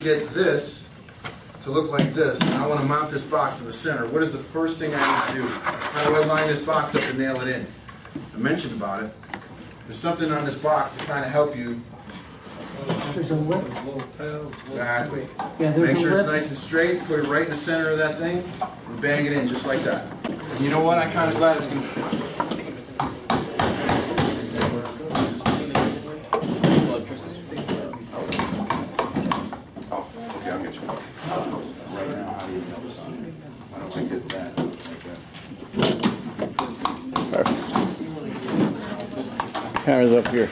get this to look like this, and I want to mount this box to the center, what is the first thing I need to do? How do I line this box up and nail it in? I mentioned about it. There's something on this box to kind of help you. There's a lip. Exactly. Yeah, there's Make a sure it's lip. nice and straight, put it right in the center of that thing, and bang it in just like that. And you know what? I'm kind of glad it's going to... Oh, okay, I'll get you. Right now, how do you nail this on? Why don't I get that like that? Camera's up here.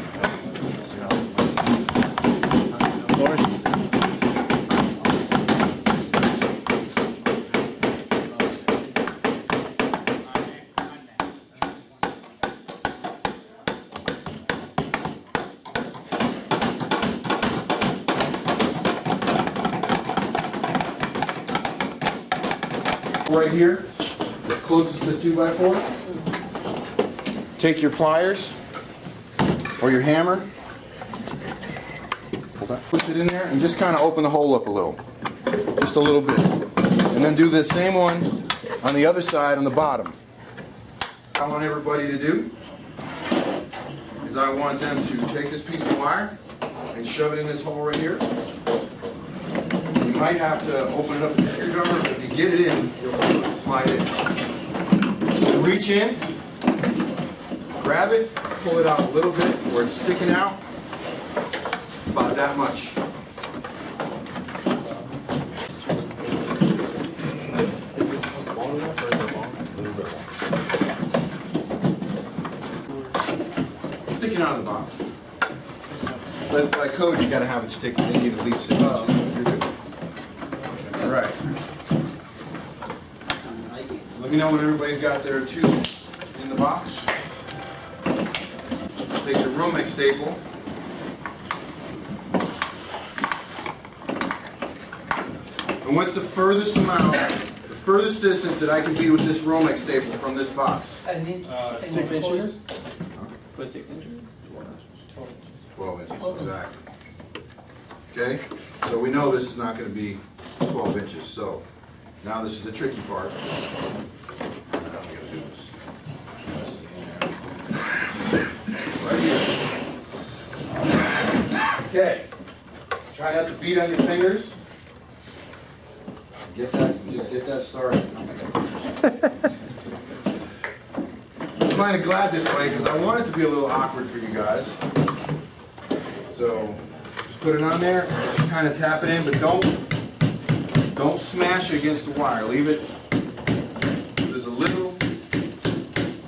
Lauren? Right here, that's closest to 2x4. Take your pliers or your hammer, push it in there, and just kind of open the hole up a little, just a little bit. And then do the same one on the other side on the bottom. What I want everybody to do is I want them to take this piece of wire and shove it in this hole right here. You might have to open it up with a screwdriver, but if you get it in, you'll feel it slide in. Reach in, grab it, pull it out a little bit where it's sticking out, about that much. Sticking out of the box. But by code, you got to have it stick. You need at least 6 inches. You're good. All right. Let me know when everybody's got their tube in the box. Take your Romex staple. And what's the furthest amount, the furthest distance that I can be with this Romex staple from this box? 6 inches. Put 6 inches? 12 inches, exactly. Okay, so we know this is not going to be 12 inches. So now this is the tricky part. I'm going to do this. Right here. Okay. Try not to beat on your fingers. Get that. Just get that started. I'm kind of glad this way because I want it to be a little awkward for you guys. So just put it on there, just kind of tap it in, but don't smash it against the wire. Leave it. There's a little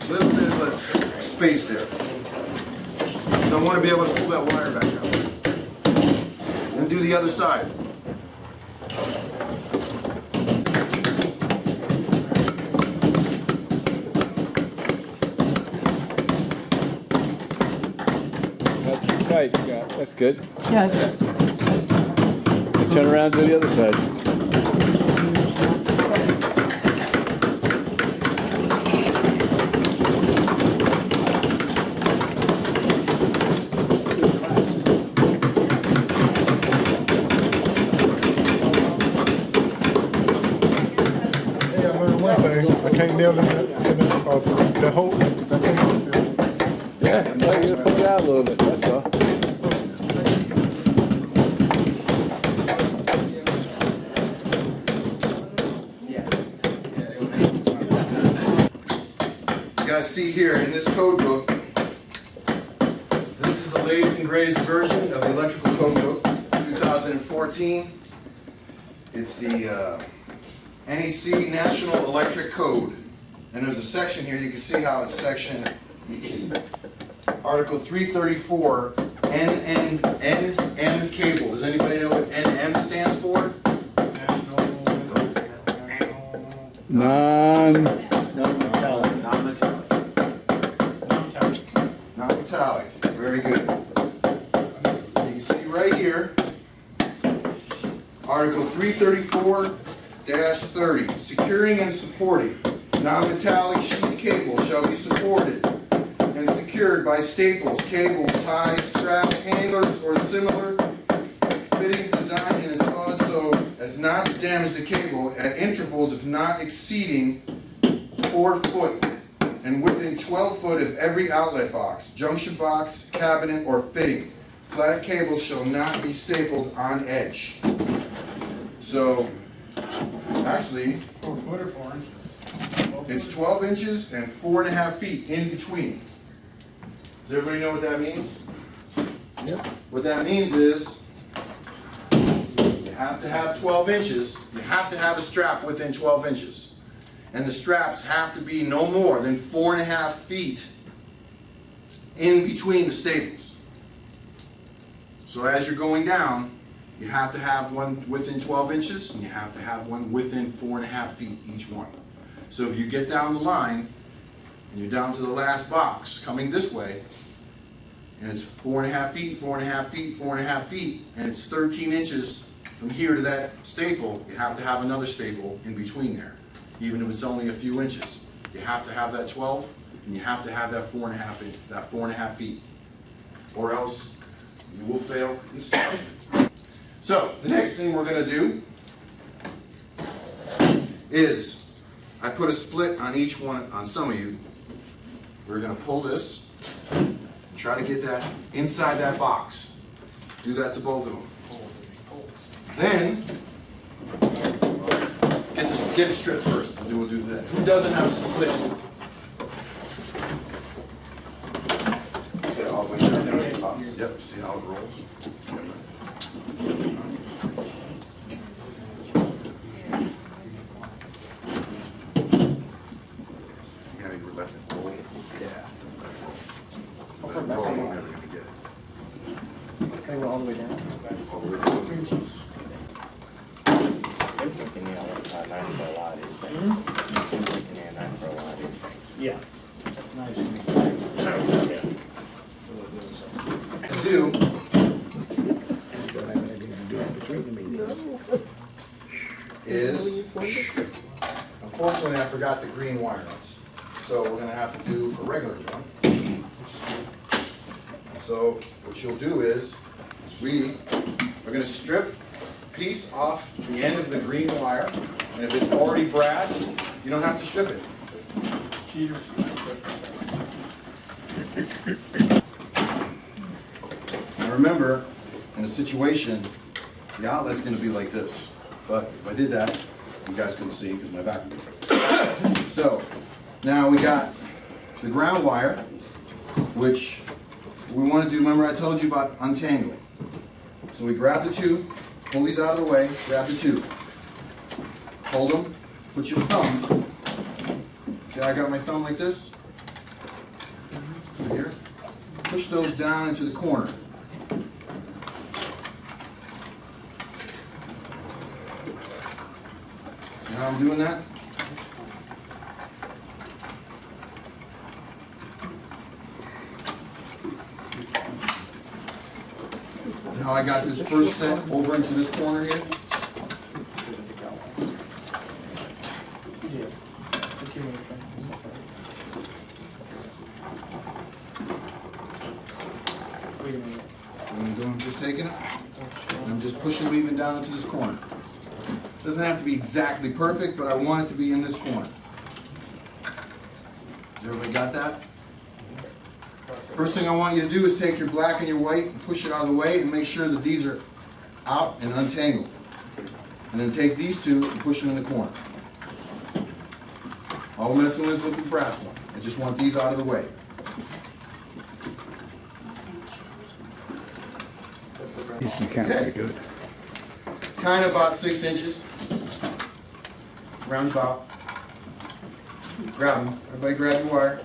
bit of a space there. Because I want to be able to pull that wire back up. And do the other side. Right, Scott. That's good. Yeah. Turn around to the other side. Hey, I learned one thing. I can't nail the hole. Yeah, I'm going to pull it out a little bit, that's all. You guys see here in this code book, this is the latest and greatest version of the electrical code book, 2014. It's the NEC National Electric Code. And there's a section here, you can see how it's sectioned. Article 334, NM cable. Does anybody know what NM stands for? Non-metallic. Very good. You can see right here, Article 334-30, securing and supporting non-metallic sheet cable shall be supported and secured by staples, cables, ties, straps, handlers, or similar fittings designed and installed is not to damage the cable at intervals of not exceeding 4 foot and within 12 foot of every outlet box, junction box, cabinet, or fitting. Flat cables shall not be stapled on edge. So, actually, 4 foot or 4 inches? it's 12 inches and 4.5 feet in between. Does everybody know what that means? Yep. What that means is, you have to have 12 inches, you have to have a strap within 12 inches. And the straps have to be no more than 4.5 feet in between the staples. So as you're going down, you have to have one within 12 inches, and you have to have one within 4.5 feet each one. So if you get down the line, and you're down to the last box, coming this way, and it's 4.5 feet, 4.5 feet, 4.5 feet, and it's 13 inches from here to that staple, you have to have another staple in between there, even if it's only a few inches. You have to have that 12, and you have to have that 4.5 feet, or else you will fail installation. So the next thing we're going to do is, I put a split on each one, on some of you. We're going to pull this, try to get that inside that box. Do that to both of them. Then, get it stripped first. We'll do that. Who doesn't have a split? See all the way down there in the box? Yep, see how it rolls? You gotta go left and roll. Yeah. Let it roll, you're never gonna get it. They were all the way down. All the way down. Seems like you need a lot for a lot of these things. Seems like you need a knife for a lot of these things. Yeah. To do is, unfortunately, I forgot the green wire nuts, so we're going to have to do a regular drum. So what you'll do is we are going to strip a piece off the end of the green wire, and if it's already brass, you don't have to strip it. Cheaters. Now remember, in a situation, the outlet's going to be like this. But if I did that, you guys couldn't see because my back would be. So now we got the ground wire, which we want to do. Remember I told you about untangling. So we grab the tube, pull these out of the way, grab the tube. Hold them, put your thumb. See how I got my thumb like this? Right here. Push those down into the corner. See how I'm doing that? Now I got this first set over into this corner here. What I'm doing, just taking it, and I'm just pushing them even down into this corner. Doesn't have to be exactly perfect, but I want it to be in this corner. Everybody got that? First thing I want you to do is take your black and your white and push it out of the way and make sure that these are out and untangled. And then take these two and push them in the corner. All I'm messing with the brass one. I just want these out of the way. These mechanics are good. Kind of about 6 inches. Round about. Grab them. Everybody grab your wire.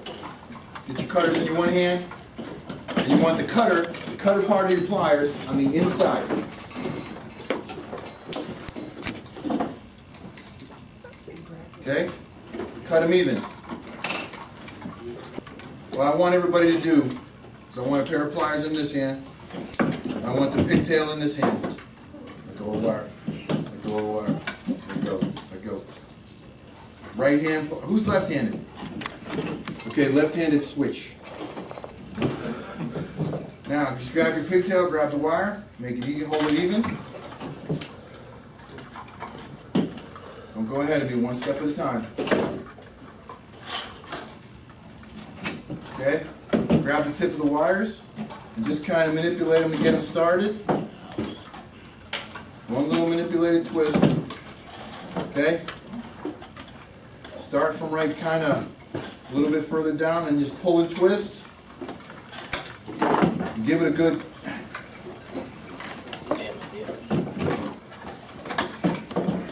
Get your cutters in your one hand. And you want the cutter part of your pliers on the inside. Okay? Cut them even. What I want everybody to do is I want a pair of pliers in this hand. I want the pigtail in this hand. Let go of the wire. Let go of the wire. Let go. Let go. Right hand. Who's left-handed? Okay, left-handed switch. Now, just grab your pigtail, grab the wire, make it even, hold it even. go ahead of me one step at a time. Okay? Grab the tip of the wires and just kind of manipulate them to get them started. One little manipulated twist. Okay? Start from right kind of a little bit further down and just pull and twist. Give it a good.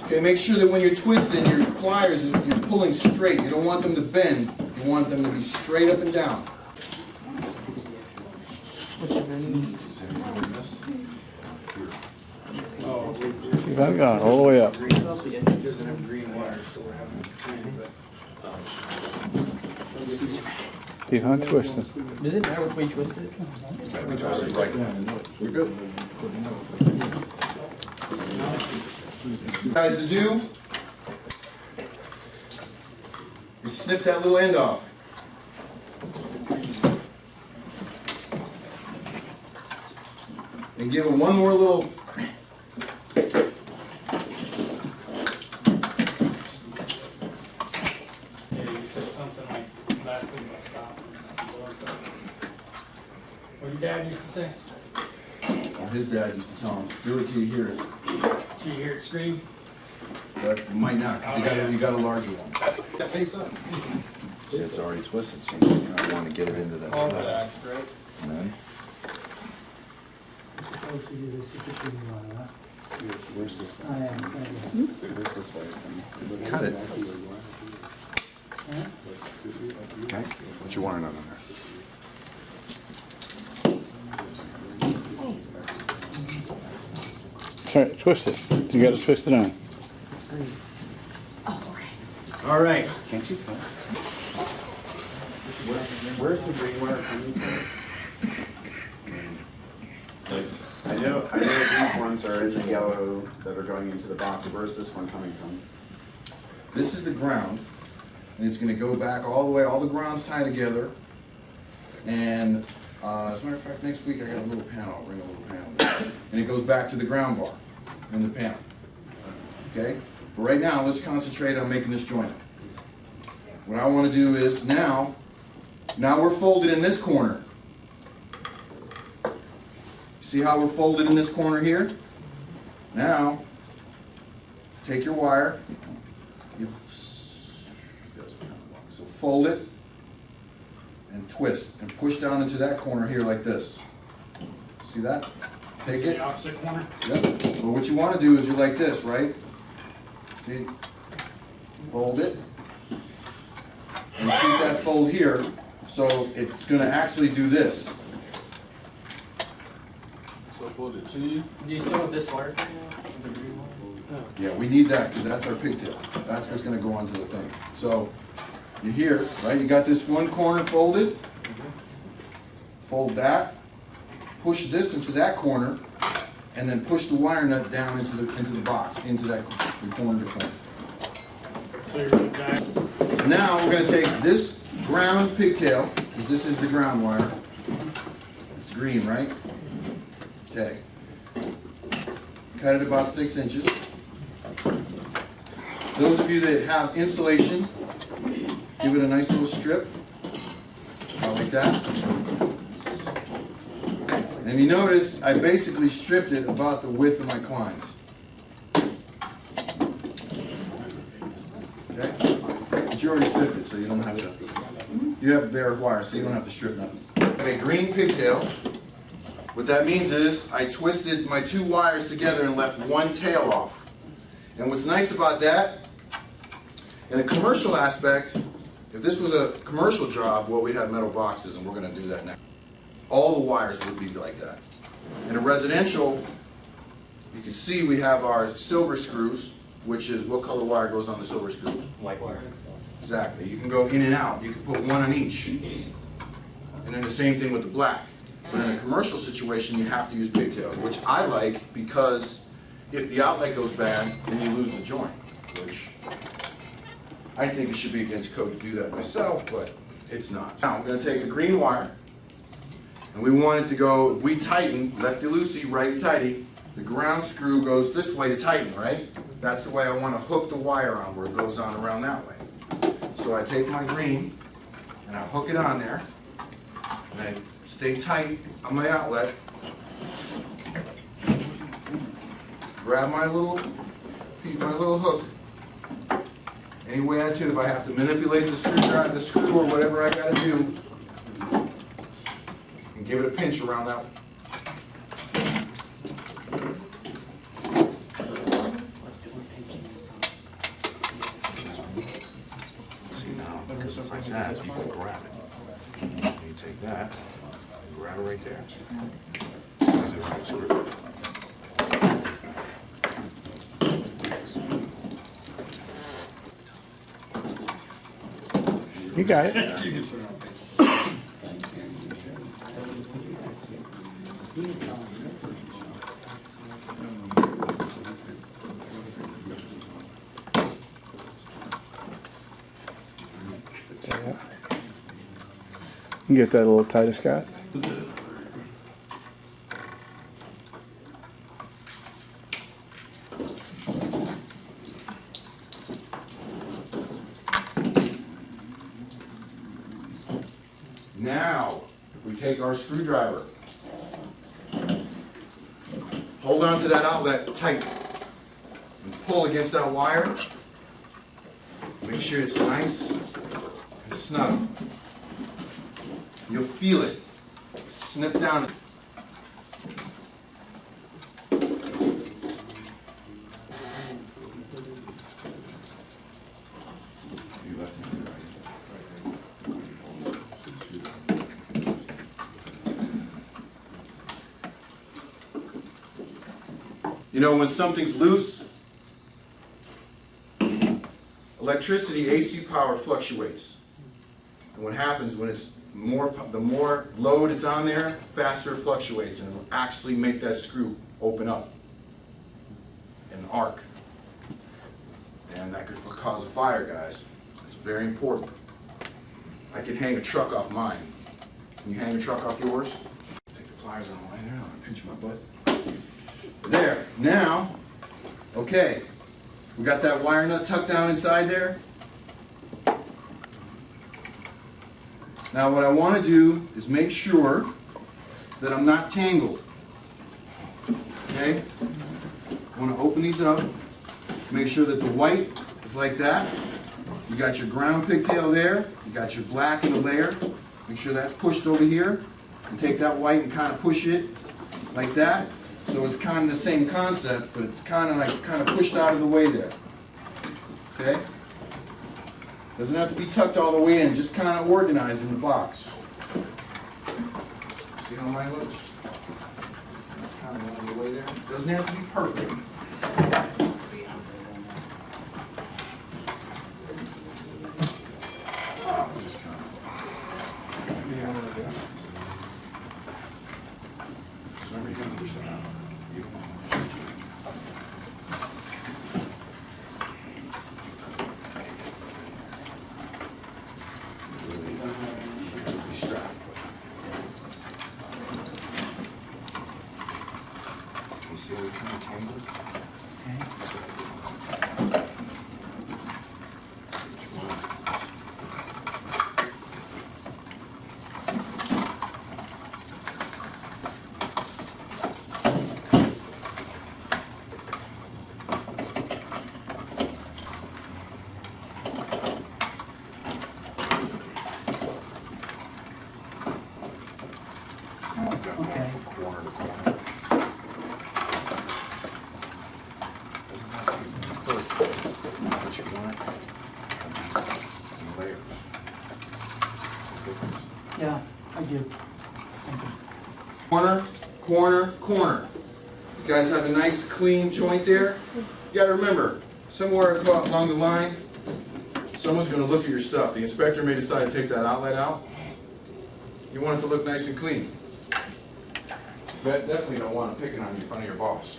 Okay, make sure that when you're twisting, your pliers, you're pulling straight. You don't want them to bend. You want them to be straight up and down. Keep on going, all the way up. Doesn't have green wires, so we're having green, but. Keep on twisting. Does it matter which way you twist it? Gotta be twisted right. You're good. Guys, to do is snip that little end off. And give it one more little. Yeah, you said something like last week about stopping. What your dad used to say? His dad used to tell him, do it till you hear it. Till you hear it scream? But you might not, because you got a larger one. That face up? See, it's already twisted, so you just kind of want to get it into that All twist. relaxed, right? And then, Where's this one? Where's this way? cut it. Okay, what you want to know on there? Twist it. You got to twist it on. All right. Can't you tell? Where's the green wire coming from? I know these ones are in the yellow that are going into the box. Where's this one coming from? This is the ground, and it's going to go back all the way, all the grounds tie together. And as a matter of fact, next week I got a little panel. I'll bring a little panel. And it goes back to the ground bar in the panel. Okay? But right now, let's concentrate on making this joint. What I want to do is now we're folded in this corner. See how we're folded in this corner here? Now, take your wire, so fold it and twist and push down into that corner here like this. See that? Take The it. opposite corner? Yep. So what you want to do is you're like this, right? See? Fold it. And keep that fold here, so it's going to actually do this. So fold it to you. Do you still want this wire? The green one? Yeah, we need that because that's our pigtail. That's what's going to go onto the thing. So you hear, right? You got this one corner folded. Fold that. Push this into that corner, and then push the wire nut down into the box, into that from corner to corner. So you're going back. So now we're going to take this ground pigtail, because this is the ground wire. It's green, right? Okay. Cut it about 6 inches. Those of you that have insulation, give it a nice little strip, like that. And if you notice, I basically stripped it about the width of my clines. Okay? But you already stripped it, so you don't have to. You have bare wire, so you don't have to strip nothing. Okay, green pigtail. What that means is I twisted my 2 wires together and left one tail off. And what's nice about that, in a commercial aspect, if this was a commercial job, well, we'd have metal boxes, and we're going to do that now. All the wires would be like that. In a residential, you can see we have our silver screws, which is what color wire goes on the silver screw? White wire. Exactly. You can go in and out. You can put one on each. And then the same thing with the black. But in a commercial situation, you have to use pigtails, which I like because if the outlet goes bad, then you lose the joint, which I think it should be against code to do that myself, but it's not. Now, I'm going to take a green wire, and we want it to go, if we tighten, lefty-loosey, righty-tighty, the ground screw goes this way to tighten, right? That's the way I want to hook the wire on, where it goes on around that way. So I take my green and I hook it on there, and I stay tight on my outlet. Grab my little hook. Any way I do, if I have to manipulate the screw or whatever I gotta do, and give it a pinch around that. See now, because it's like that, you can grab it. You take that, grab it right there. Squeeze it right, screw it. You got it. You get that a little tighter, Scott. Now, we take our screwdriver. Hold on to that outlet tight. And pull against that wire. Make sure it's nice and snug. You'll feel it. Snip down. You left and right. You know, when something's loose, electricity, AC power fluctuates. And what happens when it's the more load it's on there, faster it fluctuates, and it'll actually make that screw open up and arc. And that could cause a fire, guys. It's very important. I can hang a truck off mine. Can you hang a truck off yours? Take the pliers on the way there, I'm gonna pinch my butt. There, now, okay, we got that wire nut tucked down inside there. Now what I want to do is make sure that I'm not tangled. Okay? I want to open these up, make sure that the white is like that. You got your ground pigtail there, you got your black in the layer. Make sure that's pushed over here. And take that white and kind of push it like that. So it's kind of the same concept, but it's kind of pushed out of the way there. Okay? Doesn't have to be tucked all the way in, just kind of organized in the box. See how mine looks? Kind of on the way there. Doesn't have to be perfect. Just kind of. Remember, you gotta push that out. You don't want to. See how we kind of tangled? Okay. Corner to corner. What you want? Layers. Yeah, I do. Corner, corner, corner. You guys have a nice clean joint there. You gotta remember, somewhere along the line, someone's gonna look at your stuff. The inspector may decide to take that outlet out. You want it to look nice and clean. But definitely don't want it picking on you in front of your boss.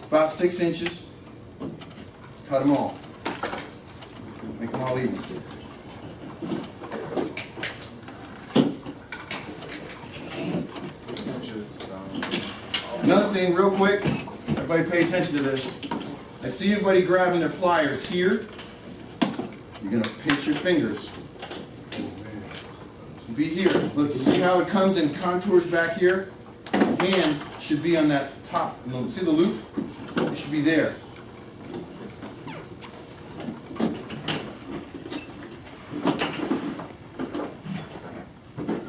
About 6 inches. Cut them all. Make them all even. Inches. Another thing, real quick, everybody pay attention to this. I see everybody grabbing their pliers here. You're gonna pinch your fingers. So be here. Look, you see how it comes and contours back here? Hand should be on that top. See the loop? It should be there.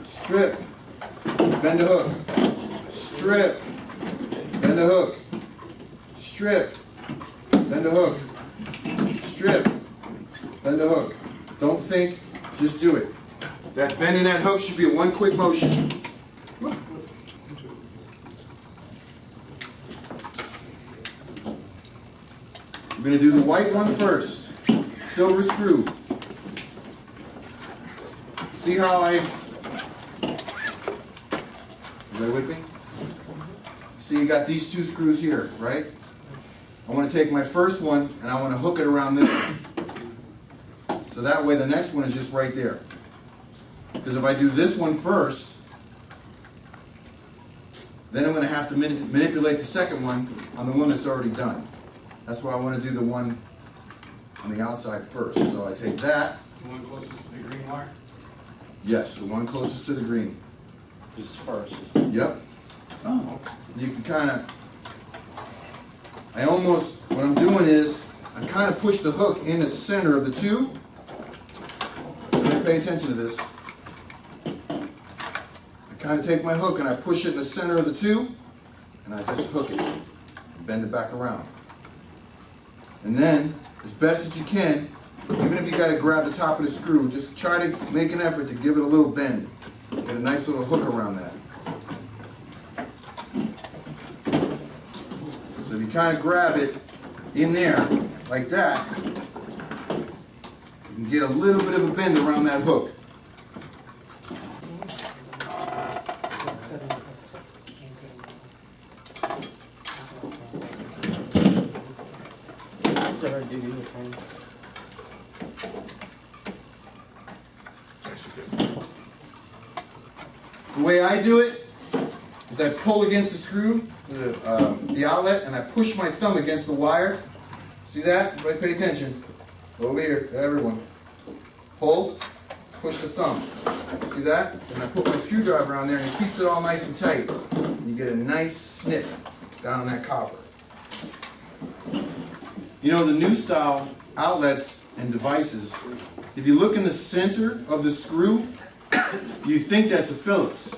Strip. Bend the hook. Strip. Bend the hook. Strip. Bend the hook. Strip. Bend the hook. Don't think, just do it. That bending that hook should be a one quick motion. We're going to do the white one first. Silver screw. See how I... Are you with me? See, you got these two screws here, right? I want to take my first one and I want to hook it around this one. So that way the next one is just right there. Because if I do this one first, then I'm going to have to manipulate the second one on the one that's already done. That's why I want to do the one on the outside first. So I take that. The one closest to the green wire? Yes, the one closest to the green. This is first. Yep. Oh. You can kind of, what I'm doing is, I kind of push the hook in the center of the two. Pay attention to this. I kind of take my hook and I push it in the center of the two, and I just hook it, and bend it back around. And then, as best as you can, even if you got to grab the top of the screw, just try to make an effort to give it a little bend. Get a nice little hook around that. So if you kind of grab it in there, like that, you can get a little bit of a bend around that hook. The way I do it is I pull against the screw, the outlet, and I push my thumb against the wire. See that? Everybody pay attention. Over here, everyone. Pull, push the thumb. See that? And I put my screwdriver on there and it keeps it all nice and tight. And you get a nice snip down on that copper. You know, the new style outlets and devices, if you look in the center of the screw, you think that's a Phillips,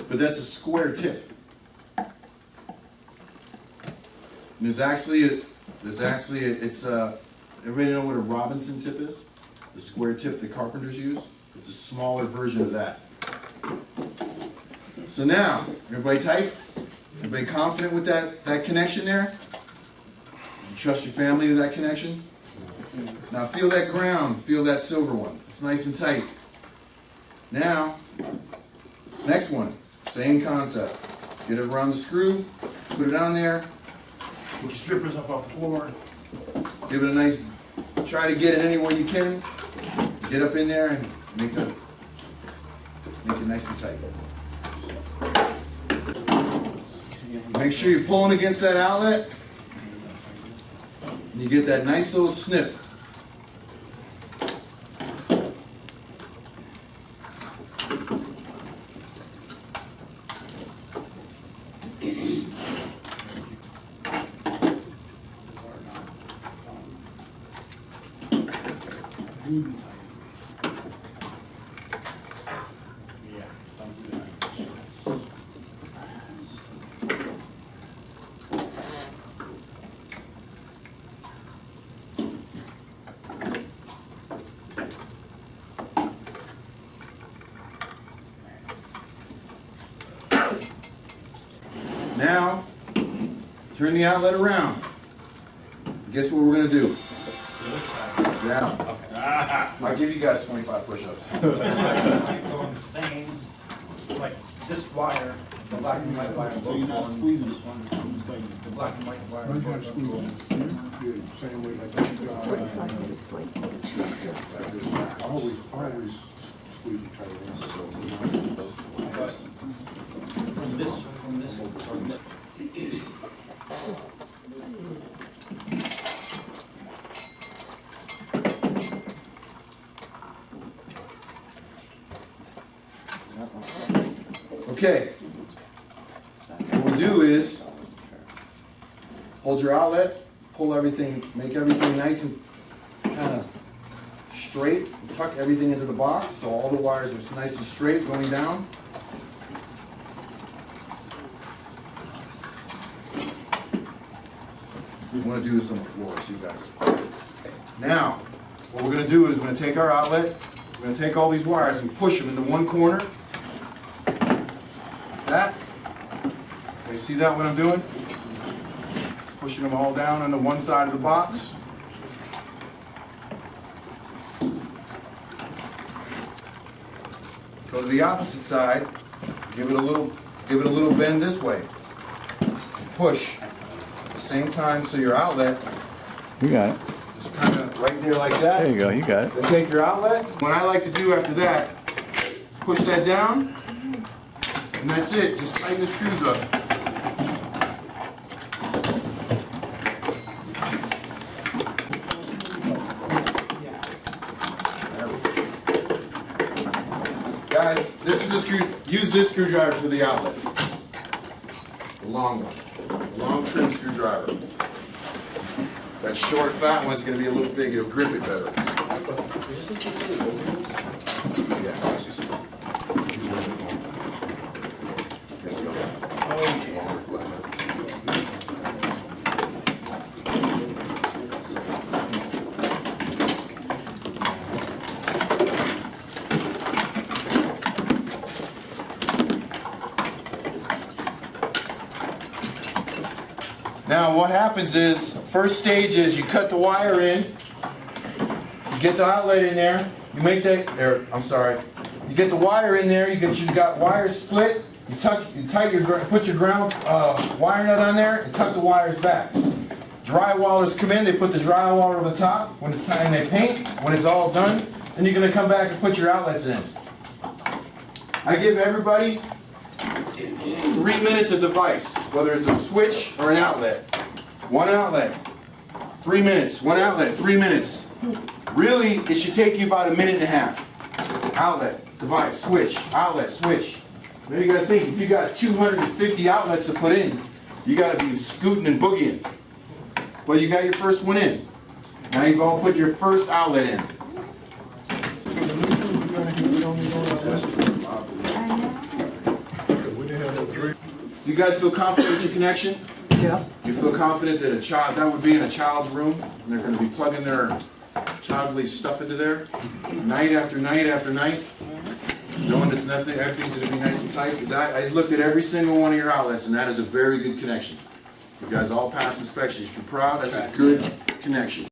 but that's a square tip. And everybody know what a Robinson tip is? The square tip that carpenters use? It's a smaller version of that. So now, everybody tight? Everybody confident with that connection there? You trust your family to that connection? Now feel that ground, feel that silver one. It's nice and tight. Now, next one, same concept. Get it around the screw, put it on there, pick your strippers up off the floor, give it a nice, try to get it anywhere you can. Get up in there and make it nice and tight. Make sure you're pulling against that outlet, and you get that nice little snip. Now, turn the outlet around. Guess what we're going to do? Down. I'll give you guys 25 push-ups. Going the same, like this wire, the black and white wire. So you're not squeezing this one, I'm just taking the black and white wire. You gotta squeeze it. Same way like that. I always squeeze it tight. From this, Okay. What we'll do is hold your outlet, pull everything, make everything nice and kind of straight, tuck everything into the box so all the wires are nice and straight going down. We want to do this on the floor, so you guys. Now, what we're going to do is we're going to take our outlet, we're going to take all these wires and push them into one corner. That. Okay, see that what I'm doing? Pushing them all down onto one side of the box. Go to the opposite side, give it a little bend this way. Push. At the same time, so your outlet You got it. is kind of right there like that. There you go. You got it. Then take your outlet. What I like to do after that, push that down, and that's it. Just tighten the screws up. Guys, this is a use this screwdriver for the outlet. The long one. Long trim screwdriver. That short, fat one's going to be a little big. It'll grip it better. Yeah. There we go. Longer, flatter. Now what happens is, first stage is you cut the wire in, you get the outlet in there, you make that, there, I'm sorry, you get the wire in there, you've got wires split, put your ground wire nut on there and tuck the wires back. Drywallers come in, they put the drywall over the top, when it's time they paint, when it's all done, then you're going to come back and put your outlets in. I give everybody 3 minutes of device, whether it's a switch or an outlet. One outlet, 3 minutes. One outlet, 3 minutes. Really, it should take you about a minute and a half. Outlet, device, switch, outlet, switch. Now you gotta think, if you got 250 outlets to put in, you gotta be scooting and boogieing. Well, you got your first one in. Now you've all put your first outlet in. You guys feel confident with your connection? Yeah. You feel confident that that would be in a child's room, and they're going to be plugging their childly stuff into there, night after night after night, knowing it's nothing, everything's going to be nice and tight? Because I looked at every single one of your outlets, and that is a very good connection. You guys all passed inspection. You should be proud. That's a good connection.